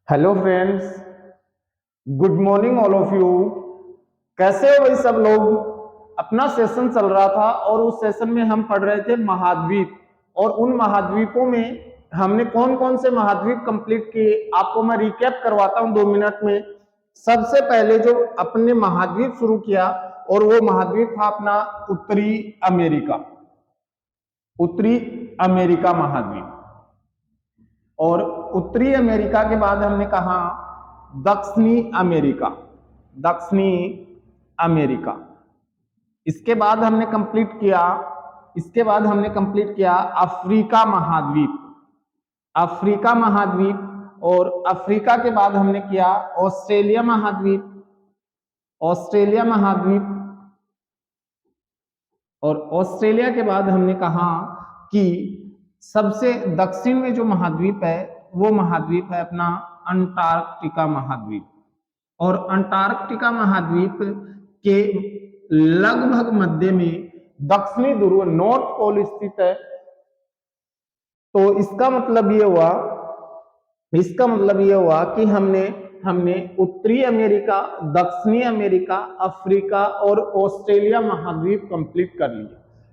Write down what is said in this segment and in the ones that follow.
Hello friends, good morning all of you. कैसे हो भाई सब लोग। अपना सेशन चल रहा था और उस सेशन में हम पढ़ रहे थे महाद्वीप, और उन महाद्वीपों में हमने कौन कौन से महाद्वीप कंप्लीट किए आपको मैं रिकैप करवाता हूं 2 मिनट में। सबसे पहले जो अपने महाद्वीप शुरू किया और वो महाद्वीप था अपना उत्तरी अमेरिका। उत्तरी अमेरिका महाद्वीप, और उत्तरी अमेरिका के बाद हमने कहा दक्षिणी अमेरिका। दक्षिणी अमेरिका, इसके बाद हमने कंप्लीट किया अफ्रीका महाद्वीप। अफ्रीका महाद्वीप, और अफ्रीका के बाद हमने किया ऑस्ट्रेलिया महाद्वीप। ऑस्ट्रेलिया महाद्वीप, और ऑस्ट्रेलिया के बाद हमने कहा कि सबसे दक्षिण में जो महाद्वीप है वो महाद्वीप है अपना अंटार्कटिका महाद्वीप। और अंटार्कटिका महाद्वीप के लगभग मध्य में दक्षिणी ध्रुव नॉर्थ पोल स्थित है। तो इसका मतलब ये हुआ कि हमने उत्तरी अमेरिका, दक्षिणी अमेरिका, अफ्रीका और ऑस्ट्रेलिया महाद्वीप कंप्लीट कर लिए।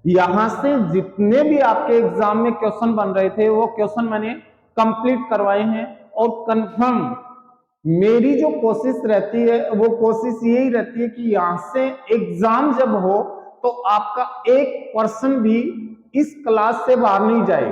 यहां से जितने भी आपके एग्जाम में क्वेश्चन बन रहे थे वो क्वेश्चन मैंने कंप्लीट करवाए हैं। और कंफर्म मेरी जो कोशिश रहती है वो कोशिश यही रहती है कि यहां से एग्जाम जब हो तो आपका 1% भी इस क्लास से बाहर नहीं जाए।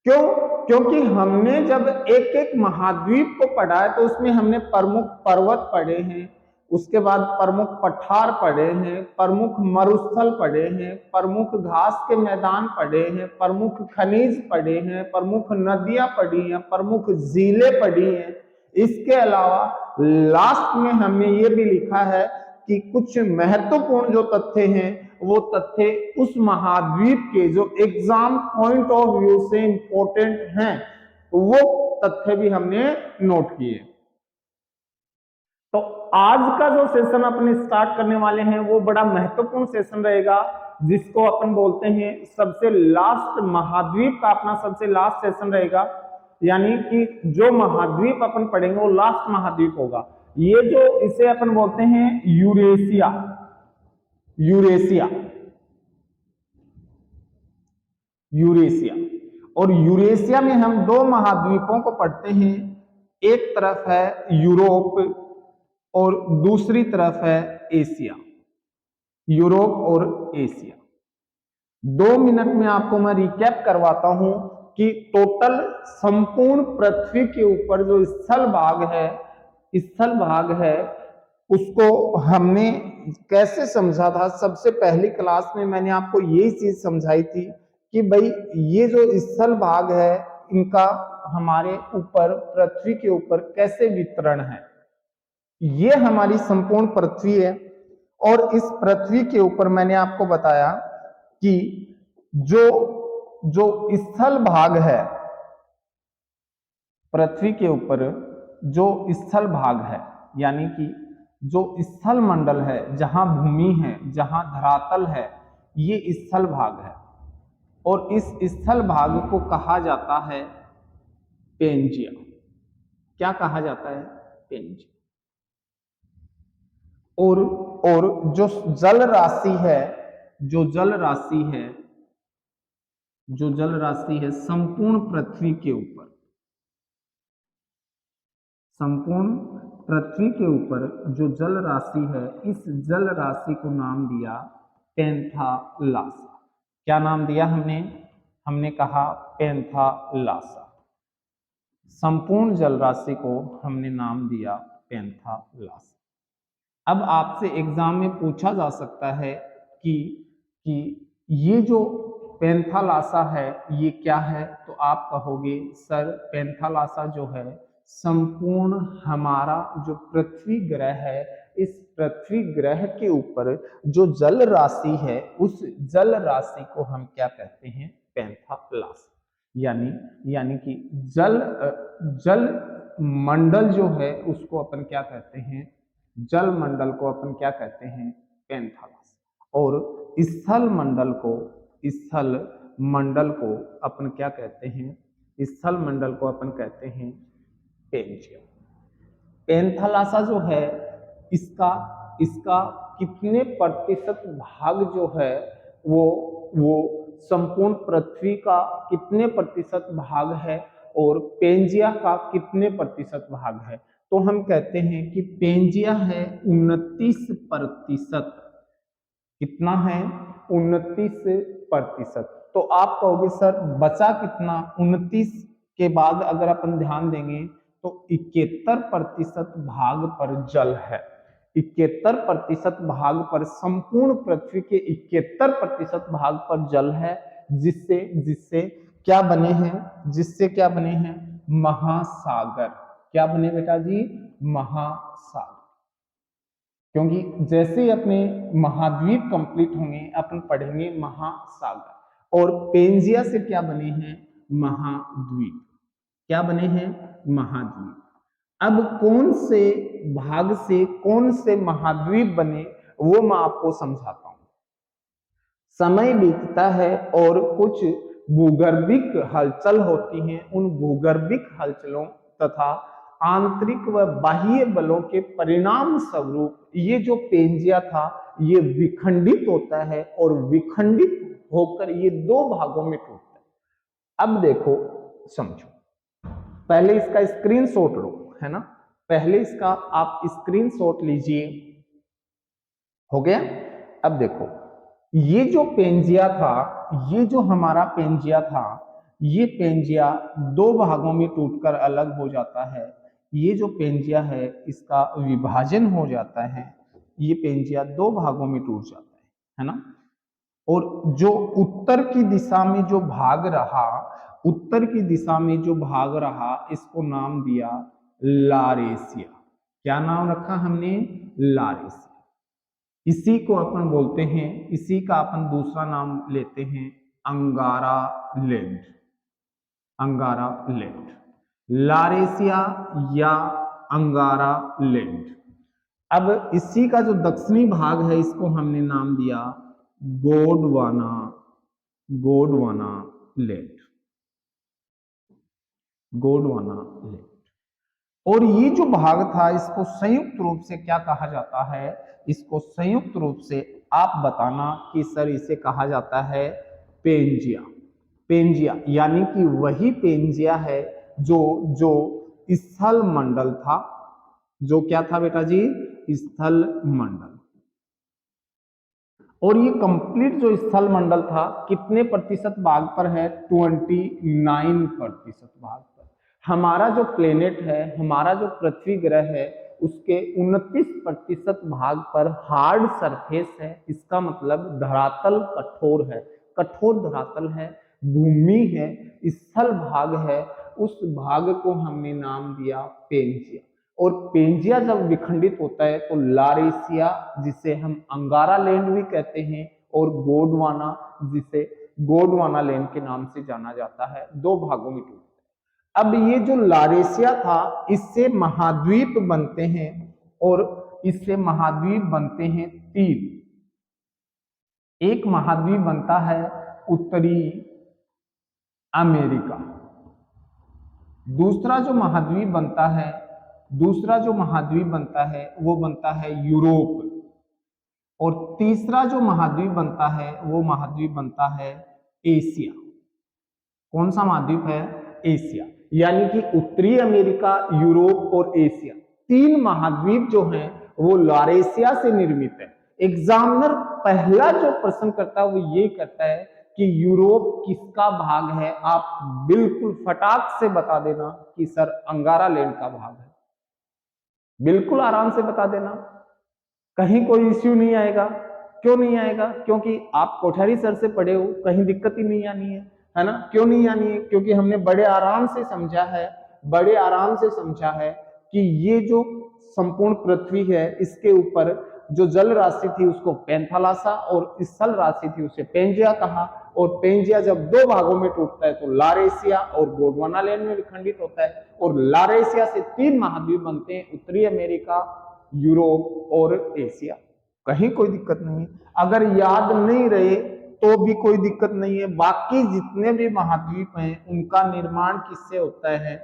क्यों? क्योंकि हमने जब एक एक महाद्वीप को पढ़ा है तो उसमें हमने प्रमुख पर्वत पढ़े हैं, उसके बाद प्रमुख पठार पढ़े हैं, प्रमुख मरुस्थल पढ़े हैं, प्रमुख घास के मैदान पढ़े हैं, प्रमुख खनिज पढ़े हैं, प्रमुख नदियां पढ़ी हैं, प्रमुख झीलें पढ़ी हैं। इसके अलावा लास्ट में हमने ये भी लिखा है कि कुछ महत्वपूर्ण जो तथ्य हैं वो तथ्य उस महाद्वीप के जो एग्जाम पॉइंट ऑफ व्यू से इंपॉर्टेंट हैं वो तथ्य भी हमने नोट किए। तो आज का जो सेशन अपन स्टार्ट करने वाले हैं वो बड़ा महत्वपूर्ण सेशन रहेगा, जिसको अपन बोलते हैं सबसे लास्ट महाद्वीप का अपना सबसे लास्ट सेशन रहेगा। यानी कि जो महाद्वीप अपन पढ़ेंगे वो लास्ट महाद्वीप होगा। ये जो इसे अपन बोलते हैं यूरेशिया। यूरेशिया यूरेशिया और यूरेशिया में हम दो महाद्वीपों को पढ़ते हैं। एक तरफ है यूरोप और दूसरी तरफ है एशिया। यूरोप और एशिया। 2 मिनट में आपको मैं रिकैप करवाता हूं कि टोटल संपूर्ण पृथ्वी के ऊपर जो स्थल भाग है उसको हमने कैसे समझा था। सबसे पहली क्लास में मैंने आपको यही चीज समझाई थी कि भाई ये जो स्थल भाग है इनका हमारे ऊपर पृथ्वी के ऊपर कैसे वितरण है। ये हमारी संपूर्ण पृथ्वी है, और इस पृथ्वी के ऊपर मैंने आपको बताया कि जो जो स्थल भाग है पृथ्वी के ऊपर, जो स्थल भाग है यानी कि जो स्थल मंडल है, जहां भूमि है, जहां धरातल है, ये स्थल भाग है। और इस स्थल भाग को कहा जाता है पेंजिया। क्या कहा जाता है? पेंजिया। और जो जल राशि है, जो जल राशि है जो जल राशि है संपूर्ण पृथ्वी के ऊपर, संपूर्ण पृथ्वी के ऊपर जो जल राशि है, इस जल राशि को नाम दिया पेंथालासा। क्या नाम दिया हमने? हमने कहा पेंथालासा। संपूर्ण जल राशि को हमने नाम दिया पेंथालासा। अब आपसे एग्जाम में पूछा जा सकता है कि ये जो पेंथालासा है ये क्या है? तो आप कहोगे सर पेंथालासा जो है संपूर्ण हमारा जो पृथ्वी ग्रह है, इस पृथ्वी ग्रह के ऊपर जो जल राशि है उस जल राशि को हम क्या कहते हैं? पेंथालासा। यानी कि जल मंडल जो है उसको अपन क्या कहते हैं? जल मंडल को अपन क्या कहते हैं? पेंथालासा। और स्थल मंडल को अपन क्या कहते हैं? स्थल मंडल को अपन कहते हैं पेंजिया। पैंथालासा जो है इसका इसका कितने प्रतिशत भाग जो है वो संपूर्ण पृथ्वी का कितने प्रतिशत भाग है और पेंजिया का कितने प्रतिशत भाग है? तो हम कहते हैं कि पेंजिया है 29%। कितना है? 29%। तो आप कहोगे सर बचा कितना? 29 के बाद अगर अपन ध्यान देंगे तो 71% भाग पर जल है। 71% भाग पर, संपूर्ण पृथ्वी के 71% भाग पर जल है, जिससे जिससे क्या बने हैं? जिससे क्या बने हैं? महासागर। क्या बने बेटा जी? महासागर। क्योंकि जैसे ही अपने महाद्वीप कंप्लीट होंगे अपन पढ़ेंगे महासागर। और पेंजिया से क्या बने हैं? महाद्वीप। क्या बने हैं? महाद्वीप। अब कौन से भाग से कौन से महाद्वीप बने वो मैं आपको समझाता हूं। समय बीतता है और कुछ भूगर्भिक हलचल होती हैं। उन भूगर्भिक हलचलों तथा आंतरिक व बाह्य बलों के परिणाम स्वरूप ये जो पेंजिया था ये विखंडित होता है और विखंडित होकर ये दो भागों में टूटता है। अब देखो समझो, पहले इसका स्क्रीनशॉट लो, है ना? पहले इसका आप स्क्रीनशॉट लीजिए। हो गया? अब देखो ये जो पेंजिया था, ये जो हमारा पेंजिया था, ये पेंजिया दो भागों में टूटकर अलग हो जाता है। ये जो पेंजिया है इसका विभाजन हो जाता है। ये पेंजिया दो भागों में टूट जाता है ना? और जो उत्तर की दिशा में जो भाग रहा, उत्तर की दिशा में जो भाग रहा, इसको नाम दिया लारेशिया। क्या नाम रखा हमने? लारेशिया। इसी को अपन बोलते हैं, इसी का अपन दूसरा नाम लेते हैं अंगारा लैंड। अंगारा लैंड, लारेशिया या अंगारा लैंड। अब इसी का जो दक्षिणी भाग है इसको हमने नाम दिया गोंडवाना, गोंडवाना लैंड, गोंडवाना लैंड। और ये जो भाग था इसको संयुक्त रूप से क्या कहा जाता है? इसको संयुक्त रूप से आप बताना कि सर इसे कहा जाता है पेंजिया। पेंजिया यानी कि वही पेंजिया है जो जो स्थल मंडल था। जो क्या था बेटा जी? स्थल मंडल। और ये कंप्लीट जो स्थल मंडल था कितने प्रतिशत भाग पर है? 29% भाग पर। हमारा जो प्लेनेट है, हमारा जो पृथ्वी ग्रह है, उसके 29% भाग पर हार्ड सरफेस है। इसका मतलब धरातल कठोर है, कठोर धरातल है, भूमि है, स्थल भाग है। उस भाग को हमने नाम दिया पेंजिया। और पेंजिया जब विखंडित होता है तो लारेशिया, जिसे हम अंगारा लैंड भी कहते हैं, और गोंडवाना, जिसे गोंडवाना लैंड के नाम से जाना जाता है, दो भागों में टूटता है। अब ये जो लारेशिया था इससे महाद्वीप बनते हैं, और इससे महाद्वीप बनते हैं तीन। एक महाद्वीप बनता है उत्तरी अमेरिका, दूसरा जो महाद्वीप बनता है, दूसरा जो महाद्वीप बनता है वो बनता है यूरोप, और तीसरा जो महाद्वीप बनता है वो महाद्वीप बनता है एशिया। कौन सा महाद्वीप है? एशिया। यानी कि उत्तरी अमेरिका, यूरोप और एशिया, तीन महाद्वीप जो हैं वो लारेशिया से निर्मित है। एग्जामिनर पहला जो प्रश्न करता है वो ये करता है कि यूरोप किसका भाग है? आप बिल्कुल फटाक से बता देना कि सर अंगारा लैंड का भाग है। बिल्कुल आराम से बता देना, कहीं कोई इश्यू नहीं आएगा। क्यों नहीं आएगा? क्योंकि आप कोठारी सर से पढ़े हो, कहीं दिक्कत ही नहीं आनी है ना? क्यों नहीं आनी है? क्योंकि हमने बड़े आराम से समझा है, बड़े आराम से समझा है कि ये जो संपूर्ण पृथ्वी है इसके ऊपर जो जल राशि थी उसको पैंथालासा और स्थल राशि थी उसे पेंजिया कहा। और पेंजिया जब दो भागों में टूटता है तो लारेशिया और गोंडवाना लैंड में विखंडित होता है। और लारेशिया से तीन महाद्वीप बनते हैं, उत्तरी अमेरिका, यूरोप और एशिया। कहीं कोई दिक्कत नहीं है। अगर याद नहीं रहे तो भी कोई दिक्कत नहीं है। बाकी जितने भी महाद्वीप हैं उनका निर्माण किससे होता है?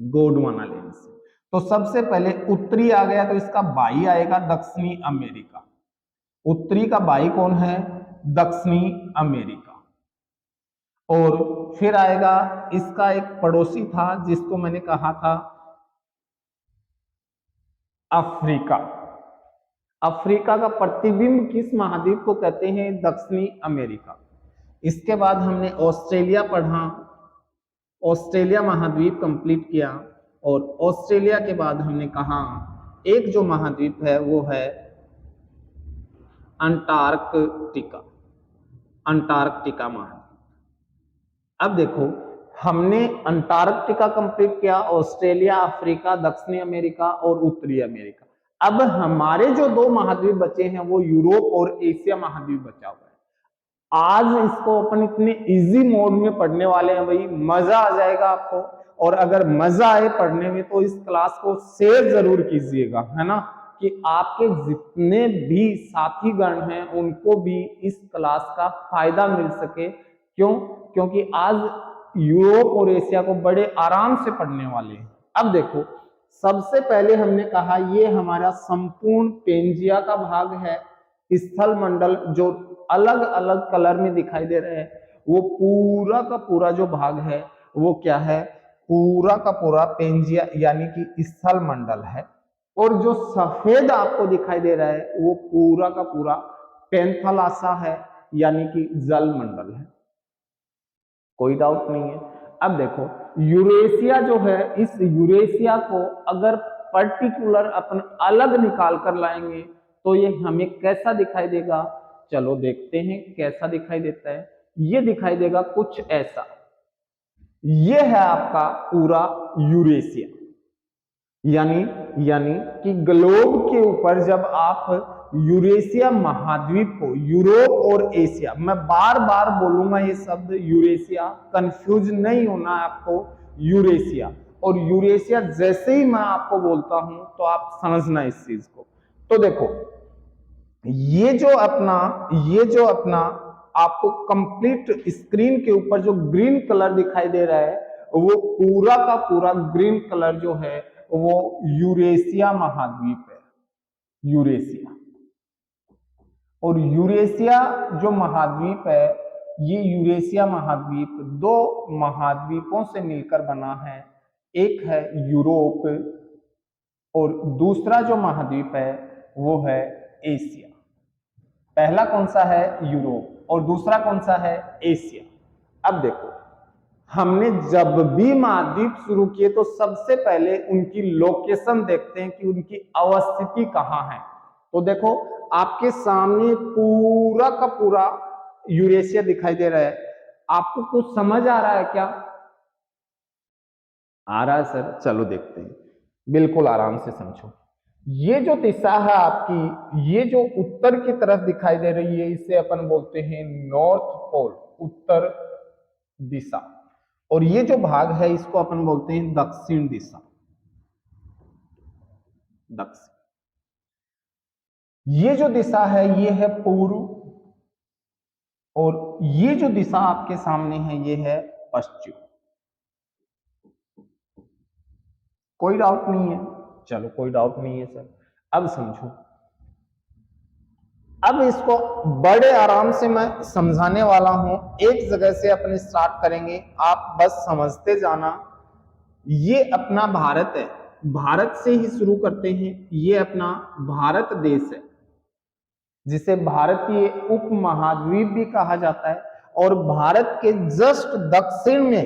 गोंडवाना लेन से। तो सबसे पहले उत्तरी आ गया, तो इसका बाई आएगा दक्षिणी अमेरिका। उत्तरी का बाई कौन है? दक्षिणी अमेरिका। और फिर आएगा इसका एक पड़ोसी था जिसको मैंने कहा था अफ्रीका। अफ्रीका का प्रतिबिंब किस महाद्वीप को कहते हैं? दक्षिणी अमेरिका। इसके बाद हमने ऑस्ट्रेलिया पढ़ा, ऑस्ट्रेलिया महाद्वीप कंप्लीट किया। और ऑस्ट्रेलिया के बाद हमने कहा एक जो महाद्वीप है वो है अंटार्कटिका, अंटार्कटिका महाद्वीप। अब देखो हमने अंटार्कटिका कंप्लीट किया, ऑस्ट्रेलिया, अफ्रीका, दक्षिणी अमेरिका और उत्तरी अमेरिका। अब हमारे जो दो महाद्वीप बचे हैं वो यूरोप और एशिया महाद्वीप बचा हुआ है। आज इसको अपन इतने इजी मोड में पढ़ने वाले हैं भाई, मजा आ जाएगा आपको। और अगर मजा आए पढ़ने में तो इस क्लास को शेयर जरूर कीजिएगा, है ना, कि आपके जितने भी साथीगण हैं उनको भी इस क्लास का फायदा मिल सके। क्यों? क्योंकि आज यूरोप और एशिया को बड़े आराम से पढ़ने वाले हैं। अब देखो सबसे पहले हमने कहा ये हमारा संपूर्ण पेंजिया का भाग है, स्थल मंडल जो अलग अलग कलर में दिखाई दे रहे हैं, वो पूरा का पूरा जो भाग है वो क्या है? पूरा का पूरा पेंजिया यानी कि स्थल मंडल है। और जो सफेद आपको दिखाई दे रहा है वो पूरा का पूरा पेंथलासा है यानी कि जल मंडल है। कोई डाउट नहीं है। अब देखो यूरेशिया जो है, इस यूरेशिया को अगर पर्टिकुलर अपन अलग निकाल कर लाएंगे तो ये हमें कैसा दिखाई देगा? चलो देखते हैं कैसा दिखाई देता है। ये दिखाई देगा कुछ ऐसा। ये है आपका पूरा यूरेशिया, यानी कि ग्लोब के ऊपर जब आप यूरेशिया महाद्वीप को, यूरोप और एशिया, मैं बार बार बोलूंगा ये शब्द यूरेशिया, कंफ्यूज नहीं होना है आपको, यूरेशिया। और यूरेशिया जैसे ही मैं आपको बोलता हूं तो आप समझना इस चीज को। तो देखो ये जो अपना आपको कंप्लीट स्क्रीन के ऊपर जो ग्रीन कलर दिखाई दे रहा है वो पूरा का पूरा ग्रीन कलर जो है वो यूरेशिया महाद्वीप है, यूरेशिया। और यूरेशिया जो महाद्वीप है, ये यूरेशिया महाद्वीप दो महाद्वीपों से मिलकर बना है। एक है यूरोप और दूसरा जो महाद्वीप है वो है एशिया। पहला कौन सा है? यूरोप, और दूसरा कौन सा है? एशिया। अब देखो हमने जब भी महाद्वीप शुरू किए तो सबसे पहले उनकी लोकेशन देखते हैं कि उनकी अवस्थिति कहाँ है। तो देखो आपके सामने पूरा का पूरा यूरेशिया दिखाई दे रहा है। आपको कुछ समझ आ रहा है क्या? आ रहा है सर? चलो देखते हैं, बिल्कुल आराम से समझो। ये जो दिशा है आपकी, ये जो उत्तर की तरफ दिखाई दे रही है, इसे अपन बोलते हैं नॉर्थ पोल, उत्तर दिशा। और ये जो भाग है इसको अपन बोलते हैं दक्षिण दिशा, दक्षिण। ये जो दिशा है ये है पूर्व, और ये जो दिशा आपके सामने है ये है पश्चिम। कोई डाउट नहीं है? चलो कोई डाउट नहीं है सर। अब समझो, अब इसको बड़े आराम से मैं समझाने वाला हूं। एक जगह से अपने स्टार्ट करेंगे, आप बस समझते जाना। ये अपना भारत है, भारत से ही शुरू करते हैं। ये अपना भारत देश है जिसे भारतीय उपमहाद्वीप भी कहा जाता है। और भारत के जस्ट दक्षिण में,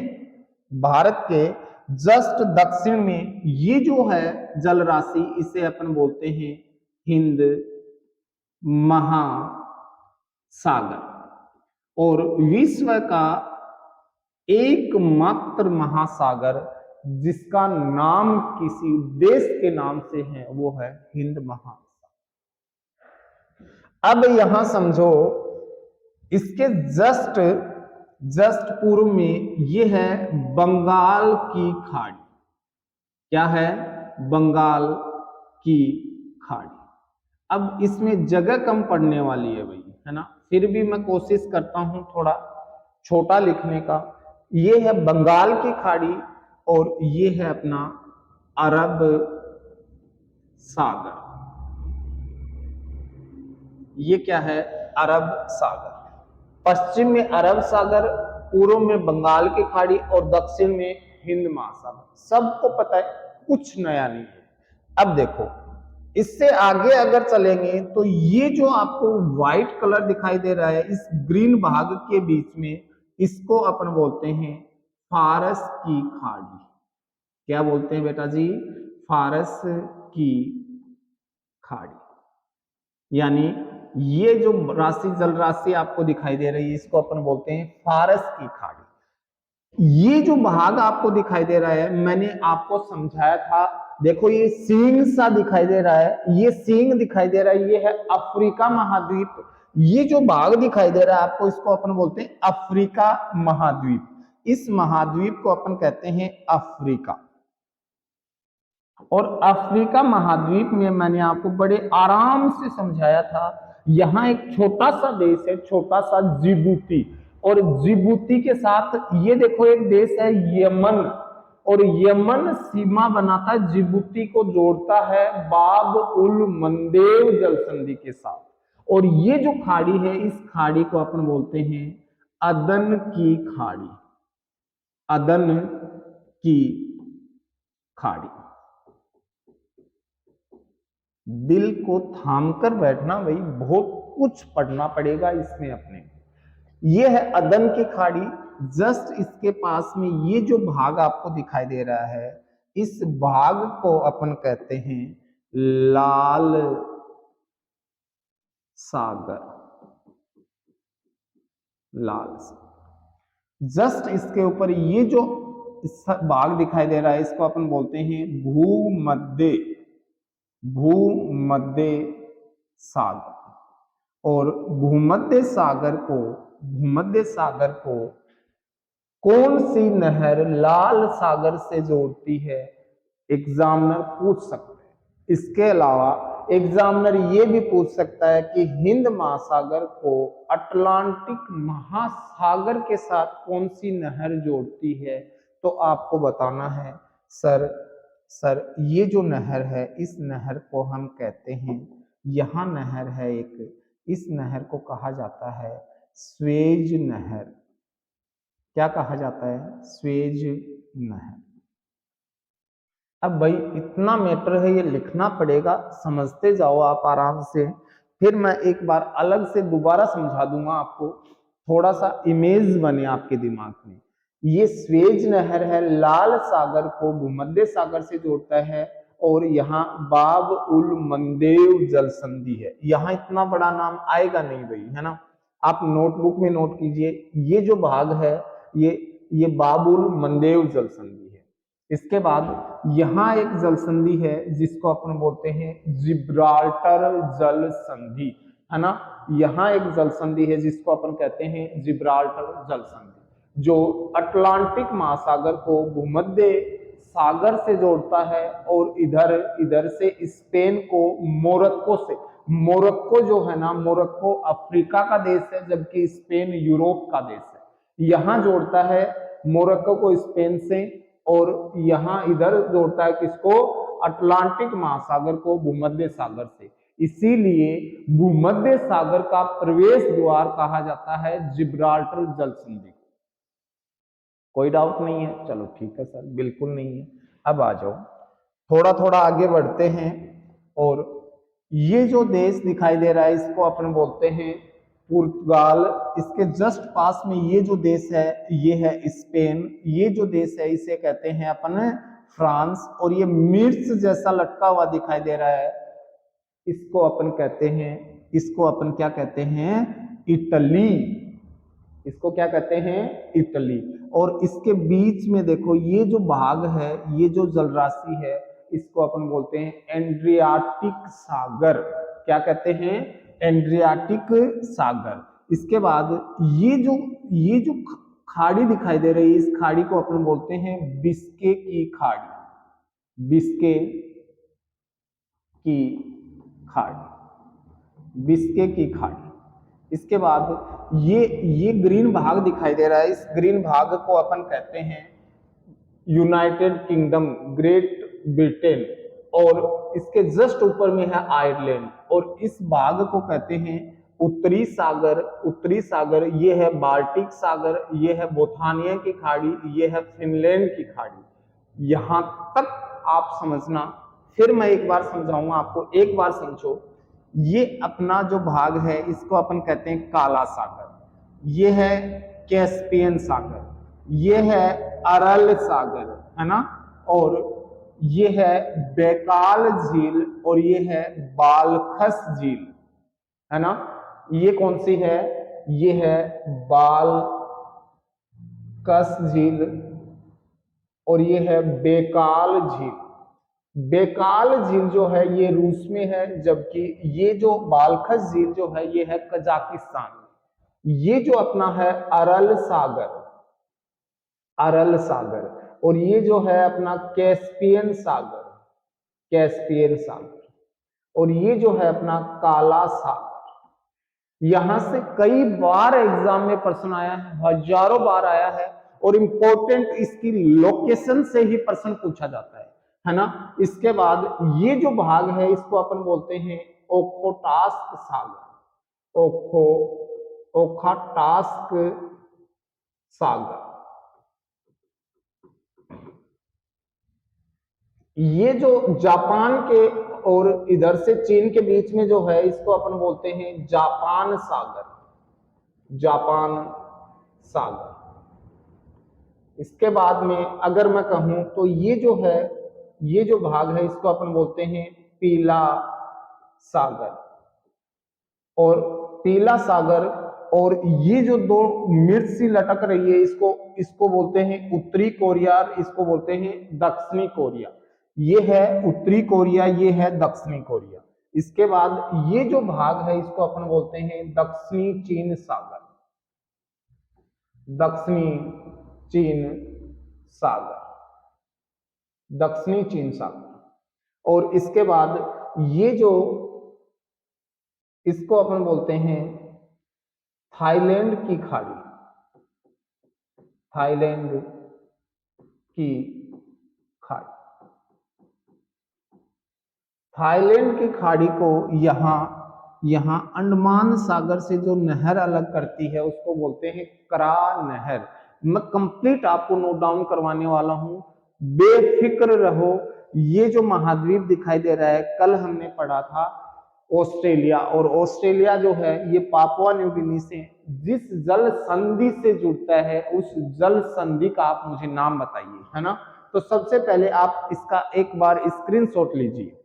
भारत के जस्ट दक्षिण में ये जो है जल राशि, इसे अपन बोलते हैं हिंद महासागर। और विश्व का एकमात्र महासागर जिसका नाम किसी देश के नाम से है वो है हिंद महासागर। अब यहां समझो, इसके जस्ट पूर्व में ये है बंगाल की खाड़ी। क्या है? बंगाल की खाड़ी। अब इसमें जगह कम पड़ने वाली है भाई, है ना, फिर भी मैं कोशिश करता हूं थोड़ा छोटा लिखने का। ये है बंगाल की खाड़ी, और ये है अपना अरब सागर। ये क्या है? अरब सागर। पश्चिम में अरब सागर, पूर्व में बंगाल की खाड़ी और दक्षिण में हिंद महासागर। सबको पता है, कुछ नया नहीं है। अब देखो, इससे आगे अगर चलेंगे तो ये जो आपको व्हाइट कलर दिखाई दे रहा है इस ग्रीन भाग के बीच में, इसको अपन बोलते हैं फारस की खाड़ी। क्या बोलते हैं बेटा जी? फारस की खाड़ी। यानी ये जो राशि, जल राशि आपको दिखाई दे रही है, इसको अपन बोलते हैं फारस की खाड़ी। ये जो भाग आपको दिखाई दे रहा है, मैंने आपको समझाया था। देखो ये सींग सा दिखाई दे रहा है, ये सींग दिखाई दे रहा है, ये है अफ्रीका महाद्वीप। ये जो भाग दिखाई दे रहा है आपको, इसको अपन बोलते हैं अफ्रीका महाद्वीप। इस महाद्वीप को अपन कहते हैं अफ्रीका। और अफ्रीका महाद्वीप में मैंने आपको बड़े आराम से समझाया था, यहाँ एक छोटा सा देश है, छोटा सा जिबूती। और जिबूती के साथ ये देखो एक देश है यमन, और यमन सीमा बनाता है, जिबूती को जोड़ता है बाब उल मंदेव जल संधि के साथ। और ये जो खाड़ी है, इस खाड़ी को अपन बोलते हैं अदन की खाड़ी। अदन की खाड़ी। दिल को थाम कर बैठना भाई, बहुत कुछ पढ़ना पड़ेगा इसमें अपने। ये है अदन की खाड़ी। जस्ट इसके पास में ये जो भाग आपको दिखाई दे रहा है, इस भाग को अपन कहते हैं लाल सागर। लाल सागर। जस्ट इसके ऊपर ये जो भाग दिखाई दे रहा है, इसको अपन बोलते हैं भूमध्य सागर। और भूमध्य सागर को कौन सी नहर लाल सागर से जोड़ती है, एग्जामिनर पूछ सकते हैं। इसके अलावा एग्जामिनर ये भी पूछ सकता है कि हिंद महासागर को अटलांटिक महासागर के साथ कौन सी नहर जोड़ती है, तो आपको बताना है सर ये जो नहर है, इस नहर को हम कहते हैं, यहाँ नहर है एक, इस नहर को कहा जाता है स्वेज नहर। क्या कहा जाता है? स्वेज नहर। अब भाई इतना मैटर है, ये लिखना पड़ेगा, समझते जाओ आप आराम से। फिर मैं एक बार अलग से दोबारा समझा दूंगा आपको, थोड़ा सा इमेज बने आपके दिमाग में। ये स्वेज नहर है, लाल सागर को भूमध्य सागर से जोड़ता है, और यहाँ बाब उल मंदेव जल संधि है। यहाँ इतना बड़ा नाम आएगा नहीं भाई, है ना? आप नोटबुक में नोट कीजिए, ये जो भाग है ये बाब उल मंदेव जल संधि है। इसके बाद यहाँ एक जल संधि है जिसको अपन बोलते हैं जिब्राल्टर जल संधि, है ना? यहाँ एक जल संधि है जिसको अपन कहते हैं जिब्राल्टर जल संधि, जो अटलांटिक महासागर को भूमध्य सागर से जोड़ता है, और इधर से स्पेन को मोरक्को से, मोरक्को जो है ना, मोरक्को अफ्रीका का देश है, जबकि स्पेन यूरोप का देश है। यहाँ जोड़ता है मोरक्को को स्पेन से, और यहाँ इधर जोड़ता है किसको? अटलांटिक महासागर को भूमध्य सागर से। इसीलिए भूमध्य सागर का प्रवेश द्वार कहा जाता है जिब्राल्टर जल संधि। कोई डाउट नहीं है? चलो ठीक है सर, बिल्कुल नहीं है। अब आ जाओ, थोड़ा थोड़ा आगे बढ़ते हैं। और ये जो देश दिखाई दे रहा है, इसको अपन बोलते हैं पुर्तगाल। इसके जस्ट पास में ये जो देश है, ये है स्पेन। ये जो देश है, इसे कहते हैं अपन फ्रांस। और ये मिर्च जैसा लटका हुआ दिखाई दे रहा है, इसको अपन कहते हैं, इसको अपन क्या कहते हैं? इटली। इसको क्या कहते हैं? इटली। और इसके बीच में देखो, ये जो भाग है, ये जो जल राशि है, इसको अपन बोलते हैं एड्रियाटिक सागर। क्या कहते हैं? एड्रियाटिक सागर। इसके बाद ये जो खाड़ी दिखाई दे रही है, इस खाड़ी को अपन बोलते हैं बिस्के की खाड़ी। बिस्के की खाड़ी, बिस्के की खाड़ी। इसके बाद ये ग्रीन भाग दिखाई दे रहा है, इस ग्रीन भाग को अपन कहते हैं यूनाइटेड किंगडम, ग्रेट ब्रिटेन, और इसके जस्ट ऊपर में है आयरलैंड। और इस भाग को कहते हैं उत्तरी सागर। उत्तरी सागर ये है बाल्टिक सागर, ये है बोथानिया की खाड़ी, ये है फिनलैंड की खाड़ी। यहां तक आप समझना, फिर मैं एक बार समझाऊंगा आपको, एक बार समझो। ये अपना जो भाग है इसको अपन कहते हैं काला सागर, ये है कैस्पियन सागर, ये है अरल सागर, है ना, और ये है बैकाल झील, और ये है बालखस झील, है ना। ये कौन सी है? ये है बालकस झील, और ये है बेकाल झील। बेकाल झील जो है ये रूस में है, जबकि ये जो बालखस झील जो है ये है कजाकिस्तान में। ये जो अपना है अरल सागर, अरल सागर, और ये जो है अपना कैस्पियन सागर, कैस्पियन सागर, और ये जो है अपना काला सागर। यहां से कई बार एग्जाम में प्रश्न आया है, हजारों बार आया है, और इंपॉर्टेंट इसकी लोकेशन से ही प्रश्न पूछा जाता है ना। इसके बाद ये जो भाग है इसको अपन बोलते हैं ओखोटास्क सागर, ओखोटास्क सागर। ये जो जापान के और इधर से चीन के बीच में जो है इसको अपन बोलते हैं जापान सागर, जापान सागर। इसके बाद में अगर मैं कहूं तो ये जो है, ये जो भाग है इसको अपन बोलते हैं पीला सागर, और पीला सागर। और ये जो दो मिर्च सी लटक रही है इसको बोलते हैं उत्तरी कोरिया, इसको बोलते हैं दक्षिणी कोरिया। ये है उत्तरी कोरिया, ये है दक्षिणी कोरिया। इसके बाद ये जो भाग है इसको अपन बोलते हैं दक्षिणी चीन सागर, दक्षिणी चीन सागर, दक्षिणी चीन सागर। और इसके बाद ये जो, इसको अपन बोलते हैं थाईलैंड की खाड़ी, थाईलैंड की खाड़ी। थाईलैंड की खाड़ी को यहां अंडमान सागर से जो नहर अलग करती है उसको बोलते हैं करा नहर। मैं कंप्लीट आपको नोट डाउन करवाने वाला हूं, बेफिक्र रहो। ये जो महाद्वीप दिखाई दे रहा है, कल हमने पढ़ा था ऑस्ट्रेलिया, और ऑस्ट्रेलिया जो है ये पापुआ न्यू गिनी से जिस जल संधि से जुड़ता है उस जल संधि का आप मुझे नाम बताइए, है ना। तो सबसे पहले आप इसका एक बार स्क्रीनशॉट लीजिए।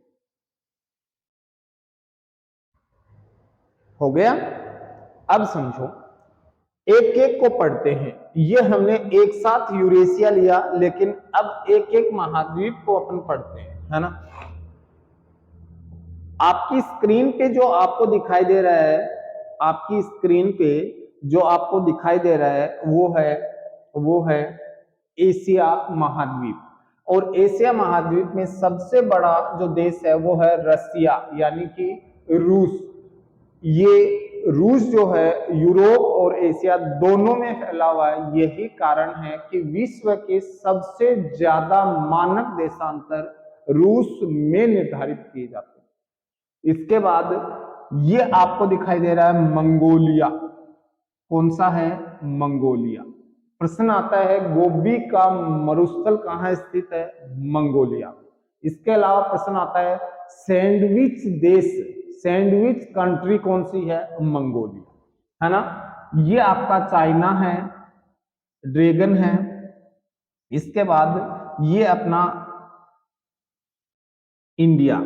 हो गया? अब समझो, एक एक को पढ़ते हैं। ये हमने एक साथ यूरेशिया लिया, लेकिन अब एक एक महाद्वीप को अपन पढ़ते हैं, है ना। आपकी स्क्रीन पे जो आपको दिखाई दे रहा है, आपकी स्क्रीन पे जो आपको दिखाई दे रहा है वो है एशिया महाद्वीप। और एशिया महाद्वीप में सबसे बड़ा जो देश है वो है रसिया, यानी कि रूस। ये रूस जो है यूरोप और एशिया दोनों में फैला हुआ है। यही कारण है कि विश्व के सबसे ज्यादा मानक देशांतर रूस में निर्धारित किए जाते हैं। इसके बाद ये आपको दिखाई दे रहा है मंगोलिया। कौन सा है? मंगोलिया। प्रश्न आता है गोबी का मरुस्थल कहाँ स्थित है? मंगोलिया। इसके अलावा प्रश्न आता है सैंडविच देश, सैंडविच कंट्री कौन सी है? मंगोलिया, है ना। ये आपका चाइना है, ड्रैगन है। इसके बाद ये अपना इंडिया,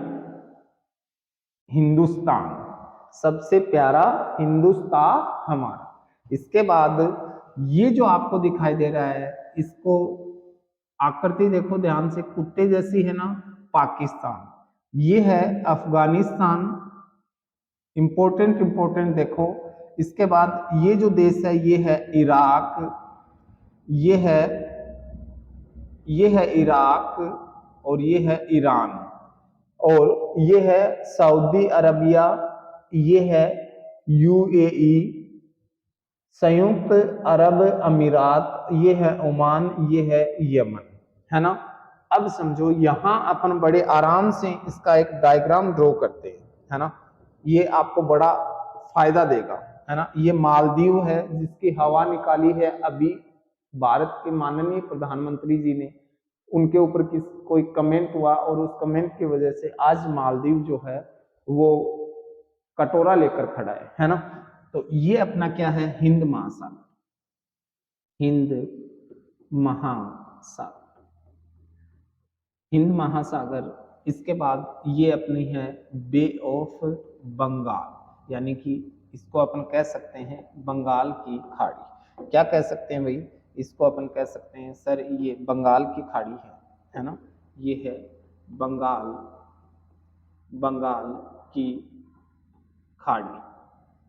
हिंदुस्तान, सबसे प्यारा हिंदुस्तान हमारा। इसके बाद ये जो आपको दिखाई दे रहा है, इसको आकृति देखो ध्यान से, कुत्ते जैसी है ना, पाकिस्तान। ये है अफगानिस्तान। इंपॉर्टेंट देखो। इसके बाद ये जो देश है ये है इराक, ये है इराक, और ये है ईरान, और ये है सऊदी अरबिया, ये है यूएई, संयुक्त अरब अमीरात, ये है ओमान, ये है यमन। है ना। अब समझो यहां अपन बड़े आराम से इसका एक डायग्राम ड्रॉ करते हैं, है ना। ये आपको बड़ा फायदा देगा, है ना। ये मालदीव है जिसकी हवा निकाली है अभी भारत के माननीय प्रधानमंत्री जी ने, उनके ऊपर कोई कमेंट हुआ और उस कमेंट की वजह से आज मालदीव जो है वो कटोरा लेकर खड़ा है ना। तो ये अपना क्या है, हिंद महासागर, हिंद महासागर, हिंद महासागर। इसके बाद ये अपनी है बे ऑफ बंगाल, यानी कि इसको अपन कह सकते हैं बंगाल की खाड़ी। क्या कह सकते हैं भाई, इसको अपन कह सकते हैं सर ये बंगाल की खाड़ी है ना। ये है बंगाल, बंगाल की खाड़ी,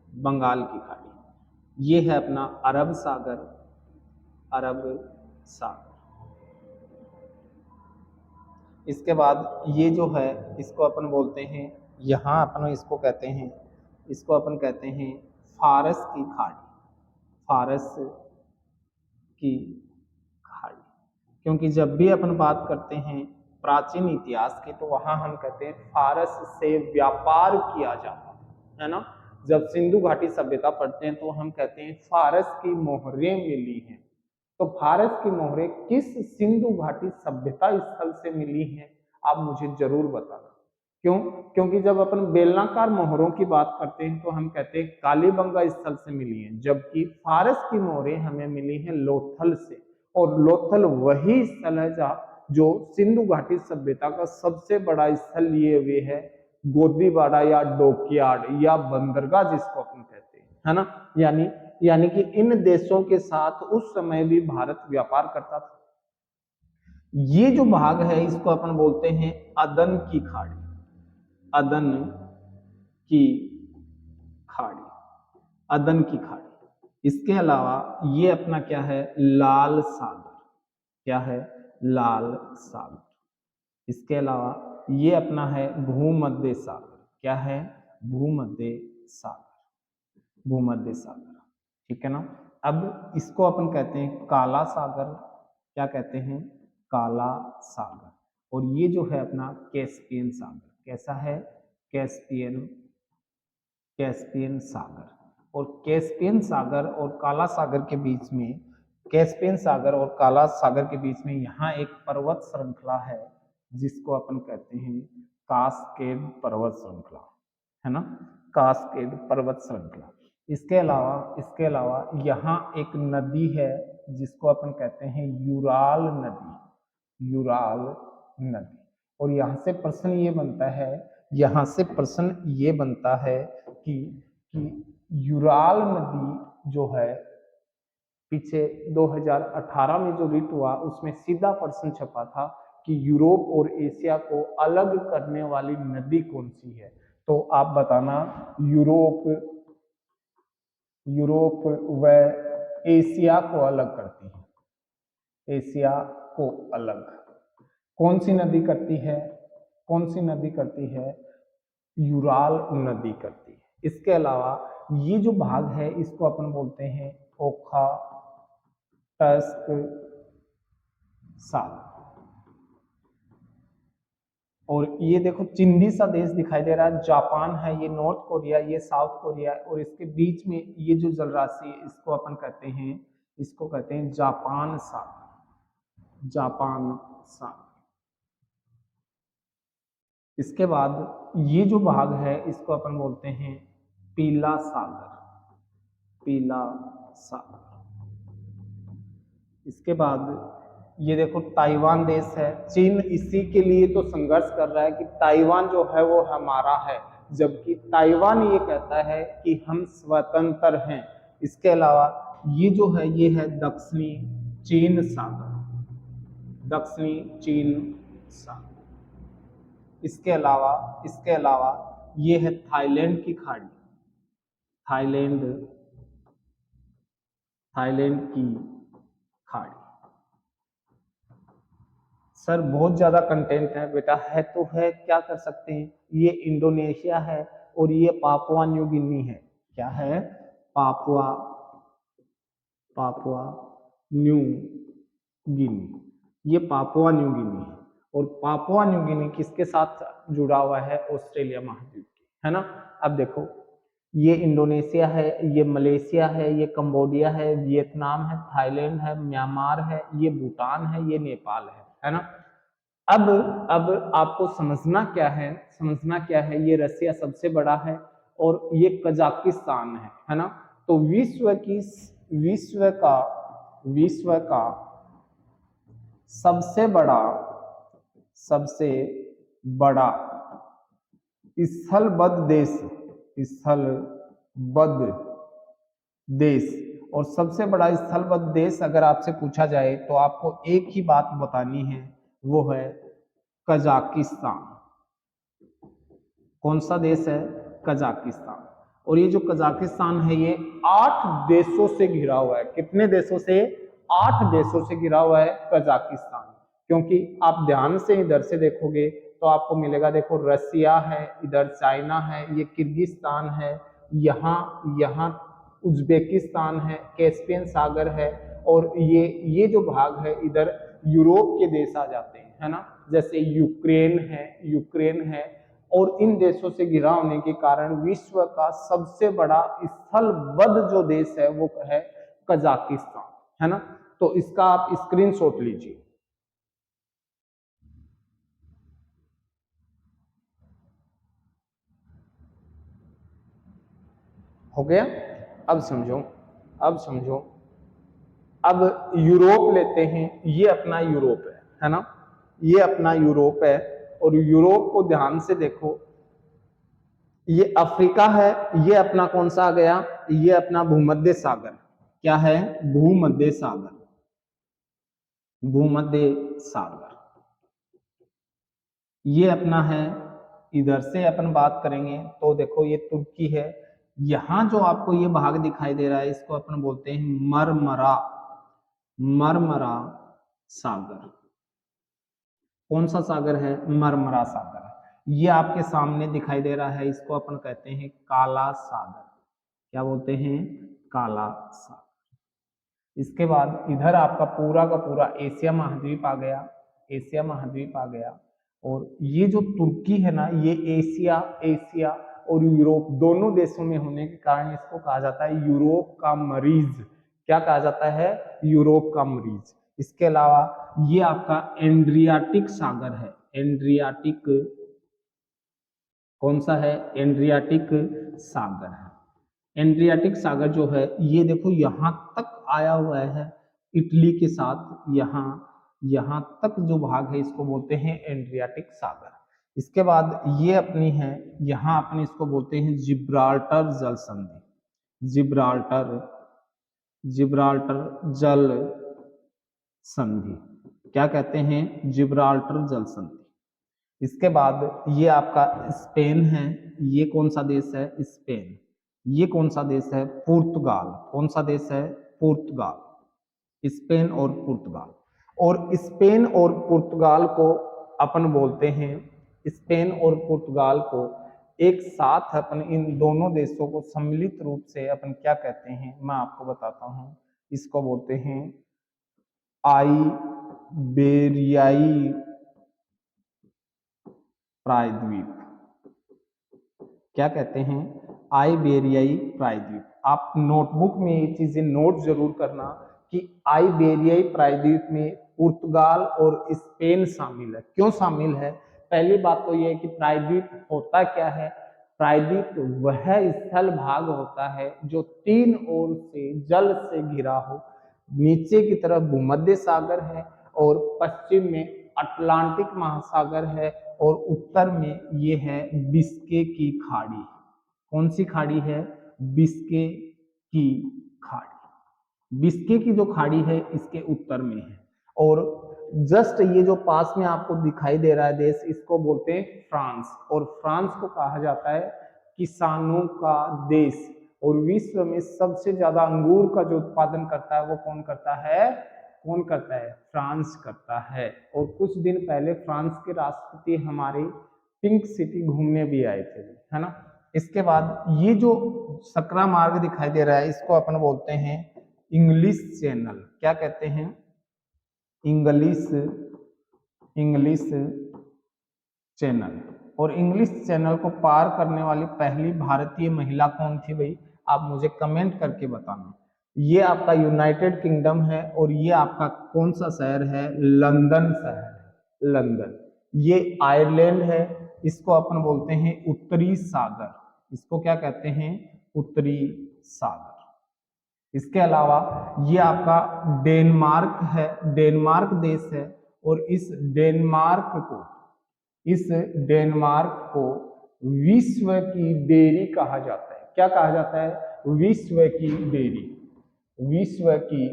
बंगाल की खाड़ी। ये है अपना अरब सागर, अरब सागर। इसके बाद ये जो है इसको अपन बोलते हैं, यहाँ अपन इसको कहते हैं, इसको अपन कहते हैं फारस की खाड़ी, फारस की खाड़ी। क्योंकि जब भी अपन बात करते हैं प्राचीन इतिहास की तो वहां हम कहते हैं फारस से व्यापार किया जाता है ना। जब सिंधु घाटी सभ्यता पढ़ते हैं तो हम कहते हैं फारस की मोहरें मिली हैं। तो फारस की मोहरें किस सिंधु घाटी सभ्यता स्थल से मिली हैं, आप मुझे जरूर बताना। क्यों? क्योंकि जब अपन बेलनाकार मोहरों की बात करते हैं तो हम कहते हैं कालीबंगा स्थल से मिली हैं, जबकि फारस की मोहरें हमें मिली हैं लोथल से। और लोथल वही स्थल है जहाँ जो सिंधु घाटी सभ्यता का सबसे बड़ा स्थल लिए हुए है, गोदीबाड़ा या डोकयार्ड या बंदरगाह जिसको अपन कहते हैं, है ना। यानी कि इन देशों के साथ उस समय भी भारत व्यापार करता था। ये जो भाग है इसको अपन बोलते हैं अदन की खाड़ी, अदन की खाड़ी, अदन की खाड़ी। इसके अलावा ये अपना क्या है, लाल सागर, क्या है, लाल सागर। इसके अलावा ये अपना है भूमध्य सागर, क्या है, भूमध्य सागर, भूमध्य सागर। ठीक है ना। अब इसको अपन कहते हैं काला सागर, क्या कहते हैं, काला सागर। और ये जो है अपना कैस्पियन सागर, कैसा है, कैस्पियन, कैस्पियन सागर। और कैस्पियन सागर और काला सागर के बीच में, कैस्पियन सागर और काला सागर के बीच में यहाँ एक पर्वत श्रृंखला है जिसको अपन कहते हैं कास्केड पर्वत श्रृंखला, है ना, कास्केड पर्वत श्रृंखला। इसके अलावा यहाँ एक नदी है जिसको अपन कहते हैं यूराल नदी, यूराल नदी। और यहाँ से प्रश्न ये बनता है, यहाँ से प्रश्न ये बनता है कि यूराल नदी जो है पीछे 2018 में जो रिट हुआ उसमें सीधा प्रश्न छपा था कि यूरोप और एशिया को अलग करने वाली नदी कौन सी है। तो आप बताना, यूरोप व एशिया को अलग करती है, एशिया को अलग कौन सी नदी करती है, कौन सी नदी करती है, यूराल नदी करती है। इसके अलावा ये जो भाग है इसको अपन बोलते हैं ओखा टस्क सागर। और ये देखो चिंदी सा देश दिखाई दे रहा है, जापान है, ये नॉर्थ कोरिया, ये साउथ कोरिया, और इसके बीच में ये जो जलराशि है इसको अपन कहते हैं, इसको कहते हैं जापान सागर, जापान सागर। इसके बाद ये जो भाग है इसको अपन बोलते हैं पीला सागर, पीला सागर। इसके बाद ये देखो ताइवान देश है, चीन इसी के लिए तो संघर्ष कर रहा है कि ताइवान जो है वो हमारा है, जबकि ताइवान ये कहता है कि हम स्वतंत्र हैं। इसके अलावा ये जो है ये है दक्षिणी चीन सागर, दक्षिणी चीन सागर। इसके अलावा ये है थाईलैंड की खाड़ी, थाईलैंड, थाईलैंड की खाड़ी। सर बहुत ज्यादा कंटेंट है बेटा, है तो है, क्या कर सकते हैं। ये इंडोनेशिया है और ये पापुआ न्यू गिनी है, क्या है, पापुआ न्यू गिनी। ये पापुआ न्यू गिनी है, और पापुआ न्यू गिनी किसके साथ जुड़ा हुआ है? ऑस्ट्रेलिया महाद्वीप की, है ना। अब देखो, ये इंडोनेशिया है, ये मलेशिया है, ये कंबोडिया है, वियतनाम है, थाईलैंड है, म्यांमार है, ये भूटान है, ये नेपाल है ना। अब आपको समझना क्या है, समझना क्या है, ये रसिया सबसे बड़ा है और ये कजाकिस्तान है ना। तो विश्व का सबसे बड़ा स्थलबद्ध देश और सबसे बड़ा स्थलबद्ध देश अगर आपसे पूछा जाए तो आपको एक ही बात बतानी है, वो है कजाकिस्तान। कौन सा देश है? कजाकिस्तान। और ये जो कजाकिस्तान है ये 8 देशों से घिरा हुआ है। कितने देशों से? 8 देशों से घिरा हुआ है कजाकिस्तान। क्योंकि आप ध्यान से इधर से देखोगे तो आपको मिलेगा, देखो रसिया है, इधर चाइना है, ये किर्गिस्तान है, यहाँ उज्बेकिस्तान है, कैस्पियन सागर है, और ये जो भाग है इधर यूरोप के देश आ जाते हैं, है ना। जैसे यूक्रेन है, और इन देशों से घिरा होने के कारण विश्व का सबसे बड़ा स्थलबद्ध जो देश है वो है कजाकिस्तान, है ना। तो इसका आप स्क्रीनशॉट लीजिए। हो गया? अब समझो, अब यूरोप लेते हैं, ये अपना यूरोप है ना, ये अपना यूरोप है, और यूरोप को ध्यान से देखो, ये अफ्रीका है, ये अपना कौन सा आ गया? ये अपना भूमध्य सागर। क्या है? भूमध्य सागर, भूमध्य सागर ये अपना है। इधर से अपन बात करेंगे तो देखो ये तुर्की है। यहां जो आपको ये भाग दिखाई दे रहा है इसको अपन बोलते हैं मरमरा सागर। कौन सा सागर है? मरमरा सागर। ये आपके सामने दिखाई दे रहा है, इसको अपन कहते हैं काला सागर। क्या बोलते हैं? काला सागर। इसके बाद इधर आपका पूरा का पूरा एशिया महाद्वीप आ गया, और ये जो तुर्की है ना, ये एशिया और यूरोप दोनों देशों में होने के कारण इसको कहा जाता है यूरोप का मरीज। क्या कहा जाता है? यूरोप का मरीज। इसके अलावा ये आपका एड्रियाटिक सागर है। कौन सा है? एड्रियाटिक सागर है। एड्रियाटिक सागर जो है ये देखो यहां तक आया हुआ है, इटली के साथ यहाँ तक जो भाग है इसको बोलते हैं एड्रियाटिक सागर। इसके बाद ये अपनी है, यहाँ अपने इसको बोलते हैं जिब्राल्टर जल संधि। जिब्राल्टर जल संधि क्या कहते हैं? जिब्राल्टर जल संधि। इसके बाद ये आपका स्पेन है। ये कौन सा देश है? स्पेन। ये कौन सा देश है? पुर्तगाल। कौन सा देश है? पुर्तगाल। स्पेन और पुर्तगाल। और स्पेन और पुर्तगाल को अपन बोलते हैं, स्पेन और पुर्तगाल को एक साथ अपन इन दोनों देशों को सम्मिलित रूप से अपन क्या कहते हैं, मैं आपको बताता हूं। इसको बोलते हैं आइबेरियाई प्रायद्वीप। क्या कहते हैं? आइबेरियाई प्रायद्वीप। आप नोटबुक में ये चीजें नोट जरूर करना कि आइबेरियाई प्रायद्वीप में पुर्तगाल और स्पेन शामिल है। क्यों शामिल है? पहली बात तो यह है कि प्रायद्वीप होता क्या है? प्रायद्वीप वह स्थल भाग होता है जो 3 ओर से जल से घिरा हो। नीचे की तरफ भूमध्य सागर है, और पश्चिम में अटलांटिक महासागर है, और उत्तर में ये है बिस्के की खाड़ी। कौन सी खाड़ी है? बिस्के की खाड़ी। बिस्के की जो खाड़ी है इसके उत्तर में है। और जस्ट ये जो पास में आपको दिखाई दे रहा है देश, इसको बोलते हैं फ्रांस। और फ्रांस को कहा जाता है किसानों का देश। और विश्व में सबसे ज्यादा अंगूर का जो उत्पादन करता है वो कौन करता है? फ्रांस करता है। और कुछ दिन पहले फ्रांस के राष्ट्रपति हमारे पिंक सिटी घूमने भी आए थे, है ना। इसके बाद ये जो सकरा मार्ग दिखाई दे रहा है इसको अपन बोलते हैं इंग्लिश चैनल। क्या कहते हैं? English English channel. और इंग्लिश चैनल को पार करने वाली पहली भारतीय महिला कौन थी भाई, आप मुझे कमेंट करके बताना। ये आपका यूनाइटेड किंगडम है और ये आपका कौन सा शहर है, लंदन शहर है, लंदन। ये आयरलैंड है, इसको अपन बोलते हैं उत्तरी सागर, इसको क्या कहते हैं, उत्तरी सागर। इसके अलावा ये आपका डेनमार्क है, डेनमार्क देश है, और इस डेनमार्क को विश्व की डेयरी कहा जाता है। क्या कहा जाता है, विश्व की डेयरी। विश्व की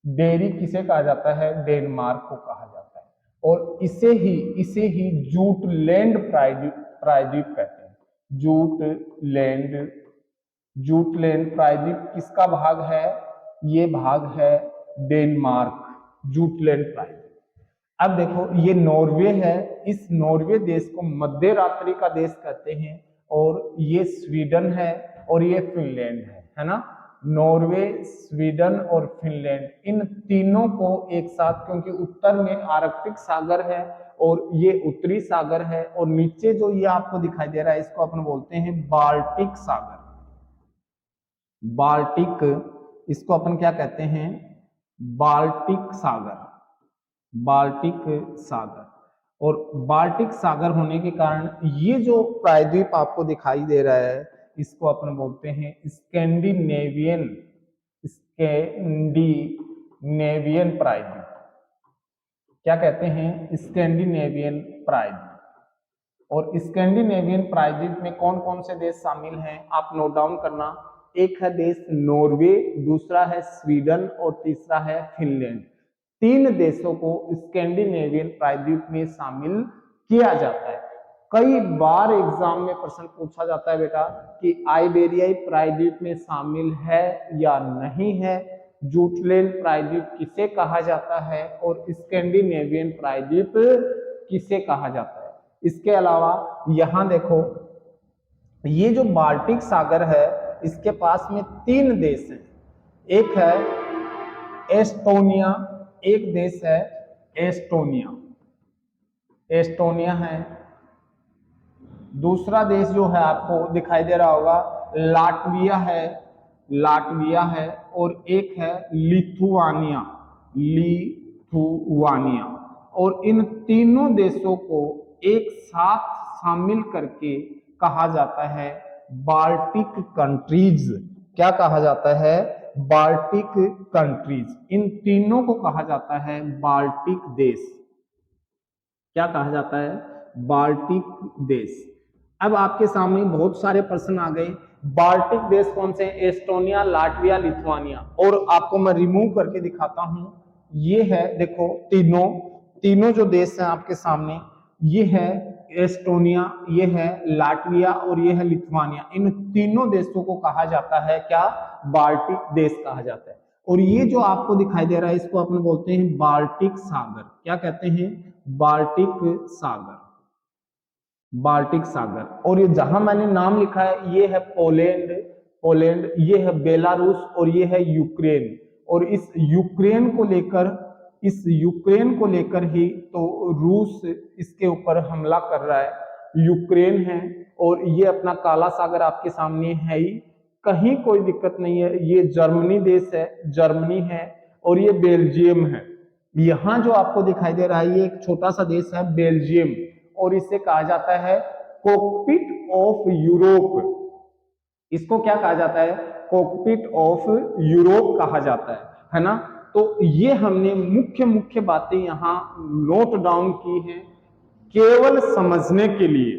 डेयरी किसे कहा जाता है, डेनमार्क को कहा जाता है। और इसे ही जूटलैंड प्रायद्वीप कहते हैं। जूटलैंड प्रायद्वीप किसका भाग है, ये भाग है डेनमार्क, जूटलैंड प्रायद्वीप। अब देखो ये नॉर्वे है, इस नॉर्वे देश को मध्य रात्रि का देश कहते हैं, और ये स्वीडन है और ये फिनलैंड है ना। नॉर्वे, स्वीडन और फिनलैंड, इन तीनों को एक साथ, क्योंकि उत्तर में आर्कटिक सागर है और ये उत्तरी सागर है, और नीचे जो ये आपको दिखाई दे रहा है इसको अपन बोलते हैं बाल्टिक सागर। बाल्टिक, इसको अपन क्या कहते हैं, बाल्टिक सागर, बाल्टिक सागर। और बाल्टिक सागर होने के कारण ये जो प्रायद्वीप आपको दिखाई दे रहा है इसको अपन बोलते हैं स्कैंडिनेवियन प्रायद्वीप। क्या कहते हैं, स्कैंडिनेवियन प्रायद्वीप। और स्कैंडिनेवियन प्रायद्वीप में कौन कौन से देश शामिल हैं आप नोट डाउन करना। एक है देश नॉर्वे, दूसरा है स्वीडन और तीसरा है फिनलैंड। तीन देशों को स्कैंडिनेवियन प्रायद्वीप में शामिल किया जाता है। कई बार एग्जाम में प्रश्न पूछा जाता है बेटा कि आइबेरियाई प्रायद्वीप में शामिल है या नहीं है, जूटलैंड प्रायद्वीप किसे कहा जाता है, और स्कैंडिनेवियन प्रायद्वीप किसे कहा जाता है। इसके अलावा यहां देखो ये जो बाल्टिक सागर है इसके पास में तीन देश हैं। एक है एस्टोनिया, एक देश है एस्टोनिया, एस्टोनिया है। दूसरा देश जो है आपको दिखाई दे रहा होगा लाटविया है, लाटविया है। और एक है लिथुआनिया, लिथुआनिया। और इन तीनों देशों को एक साथ शामिल करके कहा जाता है बाल्टिक कंट्रीज। क्या कहा जाता है, बाल्टिक कंट्रीज। इन तीनों को कहा जाता है बाल्टिक देश। क्या कहा जाता है, बाल्टिक देश। अब आपके सामने बहुत सारे प्रश्न आ गए। बाल्टिक देश कौन से, एस्टोनिया, लाटविया, लिथुआनिया। और आपको मैं रिमूव करके दिखाता हूं। ये है देखो तीनों जो देश हैं आपके सामने, ये है एस्टोनिया, ये है लाटविया और ये है लिथुआनिया। इन तीनों देशों को कहा जाता है क्या, बाल्टिक देश कहा जाता है। और ये जो आपको दिखाई दे रहा है इसको अपन बोलते हैं बाल्टिक सागर। क्या कहते हैं, बाल्टिक सागर, बाल्टिक सागर। और ये जहां मैंने नाम लिखा है ये है पोलैंड, ये है बेलारूस और ये है यूक्रेन। और इस यूक्रेन को लेकर ही तो रूस इसके ऊपर हमला कर रहा है, यूक्रेन है। और ये अपना काला सागर आपके सामने है ही, कहीं कोई दिक्कत नहीं है। ये जर्मनी देश है, जर्मनी है। और ये बेल्जियम है। यहां जो आपको दिखाई दे रहा है ये एक छोटा सा देश है बेल्जियम, और इसे कहा जाता है कॉकपिट ऑफ यूरोप। इसको क्या कहा जाता है, कॉकपिट ऑफ यूरोप कहा जाता है ना। तो ये हमने मुख्य बातें यहां नोट डाउन की हैं केवल समझने के लिए,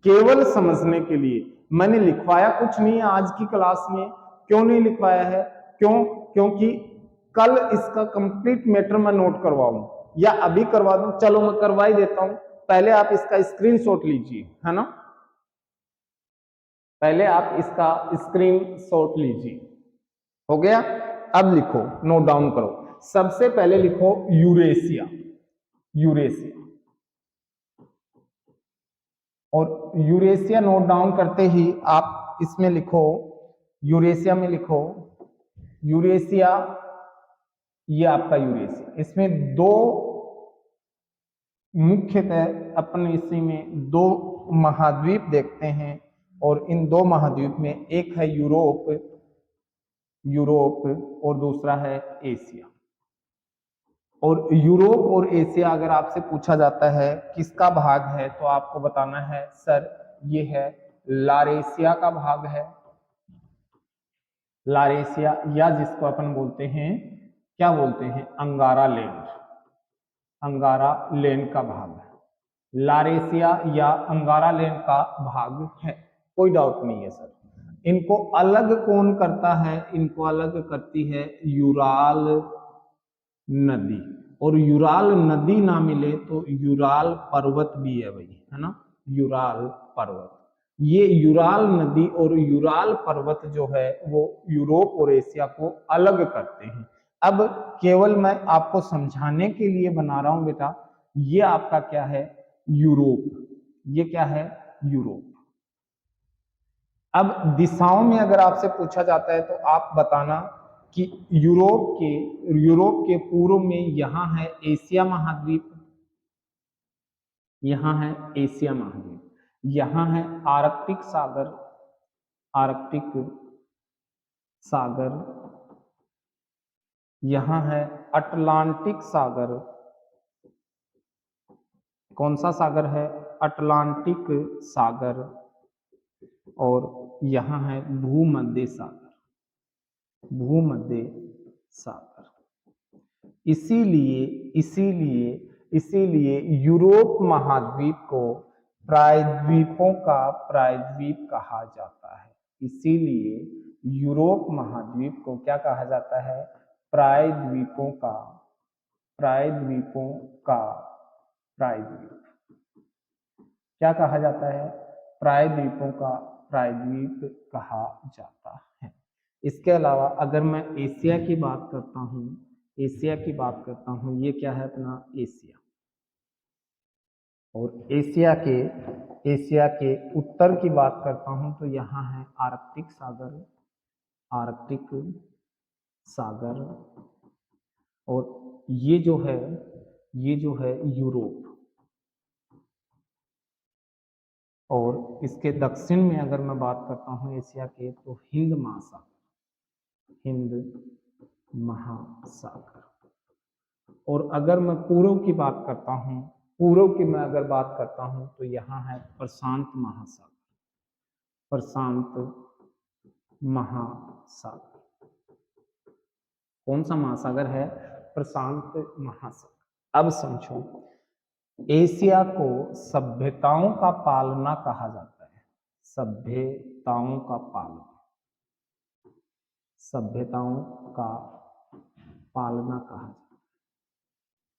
केवल समझने के लिए। मैंने लिखवाया कुछ नहीं है आज की क्लास में। क्यों नहीं लिखवाया है, क्योंकि कल इसका कंप्लीट मैटर मैं नोट करवाऊं या अभी करवा दूं। चलो मैं करवा ही देता हूं, पहले आप इसका स्क्रीनशॉट लीजिए, है ना। पहले आप इसका स्क्रीनशॉट लीजिए, हो गया। अब लिखो, नोट डाउन करो। सबसे पहले लिखो यूरेशिया, यूरेशिया। और यूरेशिया नोट डाउन करते ही आप इसमें लिखो, यूरेशिया में लिखो यूरेशिया ये आपका यूरेशिया। इसमें दो मुख्यतः अपन इसी में दो महाद्वीप देखते हैं, और इन दो महाद्वीप में एक है यूरोप और दूसरा है एशिया। और यूरोप और एशिया अगर आपसे पूछा जाता है किसका भाग है, तो आपको बताना है सर ये है लारेशिया का भाग है। लारेशिया, या जिसको अपन बोलते हैं, क्या बोलते हैं, अंगारा लैंड का भाग है। लारेशिया या अंगारा लैंड का भाग है, कोई डाउट नहीं है सर। इनको अलग कौन करता है, इनको अलग करती है यूराल नदी। और यूराल नदी ना मिले तो यूराल पर्वत भी है भाई, है ना, यूराल पर्वत। ये यूराल नदी और यूराल पर्वत जो है वो यूरोप और एशिया को अलग करते हैं। अब केवल मैं आपको समझाने के लिए बना रहा हूं बेटा, ये आपका क्या है, यूरोप। ये क्या है, यूरोप। अब दिशाओं में अगर आपसे पूछा जाता है तो आप बताना कि यूरोप के पूर्व में यहां है एशिया महाद्वीप, यहां है एशिया महाद्वीप, यहां है आर्कटिक सागर, यहां है अटलांटिक सागर। कौन सा सागर है, अटलांटिक सागर। और यहां है भूमध्य सागर। इसीलिए यूरोप महाद्वीप को प्रायद्वीपों का प्रायद्वीप कहा जाता है। इसीलिए यूरोप महाद्वीप को क्या कहा जाता है, प्रायद्वीपों का प्रायद्वीप क्या कहा जाता है, प्रायद्वीपों का प्रायद्वीप कहा जाता है। इसके अलावा अगर मैं एशिया की बात करता हूं, ये क्या है अपना एशिया। और एशिया के उत्तर की बात करता हूं तो यहाँ है आर्कटिक सागर। और ये जो है यूरोप। और इसके दक्षिण में अगर मैं बात करता हूं एशिया के, तो हिंद महासागर। और अगर मैं पूर्व की बात करता हूं, तो यहाँ है प्रशांत महासागर। कौन सा महासागर है, प्रशांत महासागर। अब समझो, एशिया को सभ्यताओं का पालना कहा जाता है, सभ्यताओं का पालना कहा जाता है।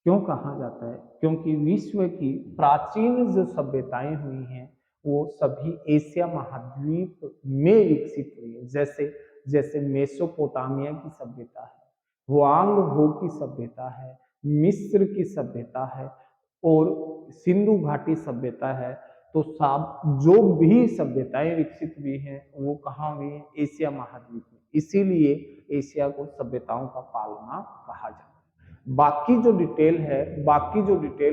क्यों कहा जाता है, क्योंकि विश्व की प्राचीन जो सभ्यताएं हुई हैं वो सभी एशिया महाद्वीप में विकसित हुई है। जैसे मेसोपोटामिया की सभ्यता है, हुआंग हो की सभ्यता है, मिस्र की सभ्यता है और सिंधु घाटी सभ्यता है। तो जो भी सभ्यताएं विकसित हुई हैं वो कहाँ हुई है, एशिया महाद्वीप में। इसीलिए एशिया को सभ्यताओं का पालना कहा जाता है। बाकी जो डिटेल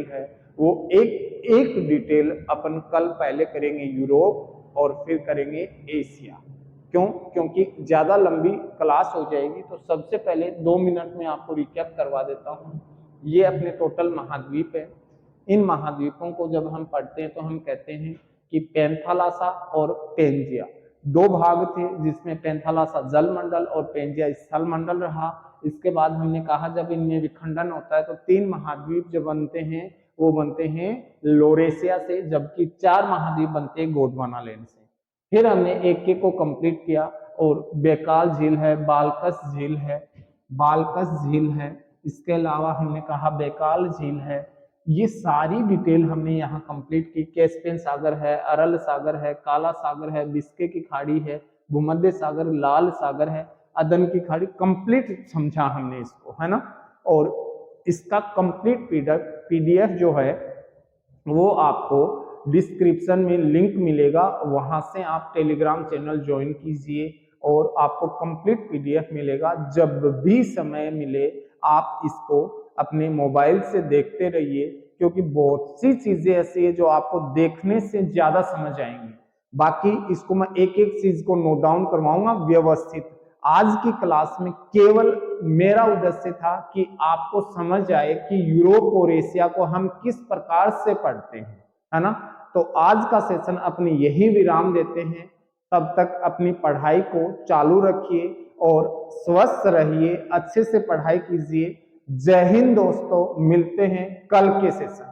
है वो एक डिटेल अपन कल पहले करेंगे यूरोप और फिर करेंगे एशिया। क्योंकि ज्यादा लंबी क्लास हो जाएगी, तो सबसे पहले 2 मिनट में आपको रिकैप करवा देता हूँ। ये अपने टोटल महाद्वीप है। इन महाद्वीपों को जब हम पढ़ते हैं तो हम कहते हैं कि पैंथालासा और पेंजिया दो भाग थे, जिसमें पैंथालासा जल मंडल और पेंजिया स्थल मंडल रहा। इसके बाद हमने कहा जब इनमें विखंडन होता है तो 3 महाद्वीप जो बनते हैं वो बनते हैं लोरेशिया से, जबकि 4 महाद्वीप बनते हैं गोंडवाना लैंड से। फिर हमने एक को कंप्लीट किया और बेकाल झील है, बालकस झील है। इसके अलावा हमने कहा बेकाल झील है। ये सारी डिटेल हमने यहाँ कंप्लीट की। कैस्पियन सागर है, अरल सागर है, काला सागर है, बिस्के की खाड़ी है, भूमध्य सागर, लाल सागर है, अदन की खाड़ी। कंप्लीट समझा हमने इसको, है ना। और इसका कंप्लीट पीडीएफ जो है वो आपको डिस्क्रिप्शन में लिंक मिलेगा, वहां से आप टेलीग्राम चैनल ज्वाइन कीजिए और आपको कंप्लीट पीडीएफ मिलेगा। जब भी समय मिले आप इसको अपने मोबाइल से देखते रहिए, क्योंकि बहुत सी चीजें ऐसी है जो आपको देखने से ज्यादा समझ आएंगी। बाकी इसको मैं एक एक चीज को नोट डाउन करवाऊंगा व्यवस्थित। आज की क्लास में केवल मेरा उद्देश्य था कि आपको समझ आए कि यूरोप और एशिया को हम किस प्रकार से पढ़ते हैं, है ना। तो आज का सेशन अपनी यही विराम देते हैं। तब तक अपनी पढ़ाई को चालू रखिए और स्वस्थ रहिए, अच्छे से पढ़ाई कीजिए। जय हिंद दोस्तों, मिलते हैं कल के सेशन।